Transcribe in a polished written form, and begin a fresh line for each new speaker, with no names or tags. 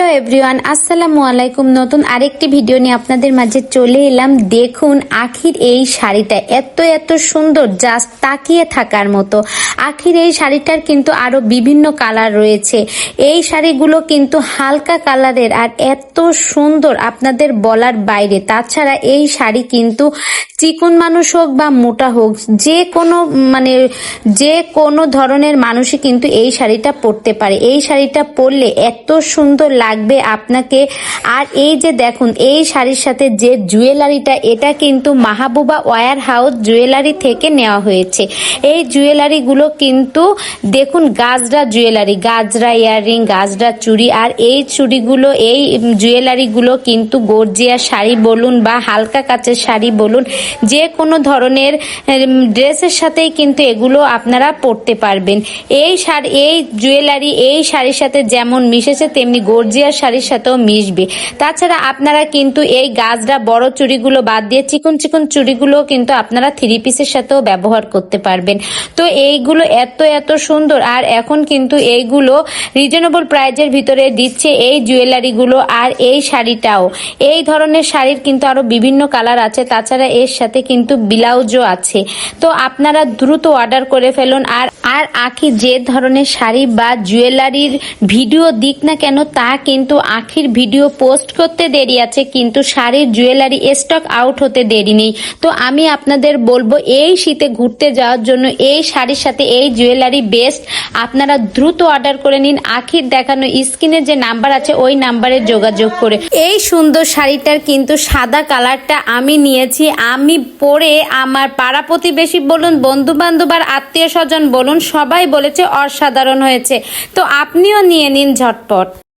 Hello everyone, আসসালামু আলাইকুম। নতুন আরেকটি ভিডিও নিয়ে আপনাদের মাঝে চলে এলাম। দেখুন আখির এই শাড়িটা এত এত সুন্দর, জাস্ট তাকিয়ে থাকার মতো। আখির এই শাড়িটার কিন্তু আরো বিভিন্ন কালার রয়েছে। এই শাড়িগুলো কিন্তু হালকা কালারের আর এত সুন্দর আপনাদের বলার বাইরে। তাছাড়া এই শাড়ি কিন্তু চিকন মানুষ হোক বা মোটা হোক, যে কোনো ধরনের মানুষই কিন্তু এই শাড়িটা পরতে পারে। এই শাড়িটা পরলে এত সুন্দর লাগবে আপনাকে। আর এই যে দেখুন, এই শাড়ির সাথে যে জুয়েলারিটা, এটা কিন্তু মাহবুবা ওয়্যার হাউস জুয়েলারি থেকে নেওয়া হয়েছে। এই জুয়েলারি গুলো কিন্তু দেখুন গাজরা জুয়েলারি, গাজরা ইয়াররিং, গাজরা চুড়ি। আর এই চুড়িগুলো, এই জুয়েলারি গুলো কিন্তু গর্জিয়া শাড়ি বলুন বা হালকা কাচের শাড়ি বলুন, যে কোনো ধরনের ড্রেসের সাথেই কিন্তু এগুলো আপনারা পরতে পারবেন। এই জুয়েলারি এই শাড়ির সাথে যেমন মিশেছে তেমনি গর্জিয়াস শাড়ির সাথেও মিশবে। তাছাড়া আপনারা কিন্তু এই গাজরা বড় চুড়িগুলো বাদ দিয়ে চিকন চিকন চুড়িগুলো কিন্তু আপনারা থ্রি পিসের সাথেও ব্যবহার করতে পারবেন। তো এইগুলো এত এত সুন্দর। আর এখন কিন্তু এইগুলো রিজনেবল প্রাইজের ভিতরে দিচ্ছে এই জুয়েলারিগুলো। আর এই শাড়িটাও, এই ধরনের শাড়ির কিন্তু আরো বিভিন্ন কালার আছে। তাছাড়া এর সাথে কিন্তু ব্লাউজও আছে। তো আপনারা দ্রুত অর্ডার করে ফেলুন। আর আখি যে ধরনের শাড়ি বা জুয়েলারির ভিডিও দিক না কেন, তা কিন্তু আখির ভিডিও পোস্ট করতে দেরি আছে, কিন্তু শাড়ির জুয়েলারি স্টক আউট হতে দেরি নেই। তো আমি আপনাদের বলবো, এই শীতে ঘুরতে যাওয়ার জন্য এই শাড়ির সাথে এই জুয়েলারি বেস্ট। আপনারা দ্রুত অর্ডার করে নিন। আখির দেখানো স্ক্রিনে যে নাম্বার আছে ওই নাম্বারে যোগাযোগ করে। এই সুন্দর শাড়িটার কিন্তু সাদা কালারটা আমি নিয়েছি। আমি পরে আমার পাড়া প্রতিবেশী বলুন, বন্ধু বান্ধব আর আত্মীয় স্বজন বলুন, সবাই বলেছে অসাধারণ হয়েছে। তো আপনিও নিয়ে নিন ঝটপট।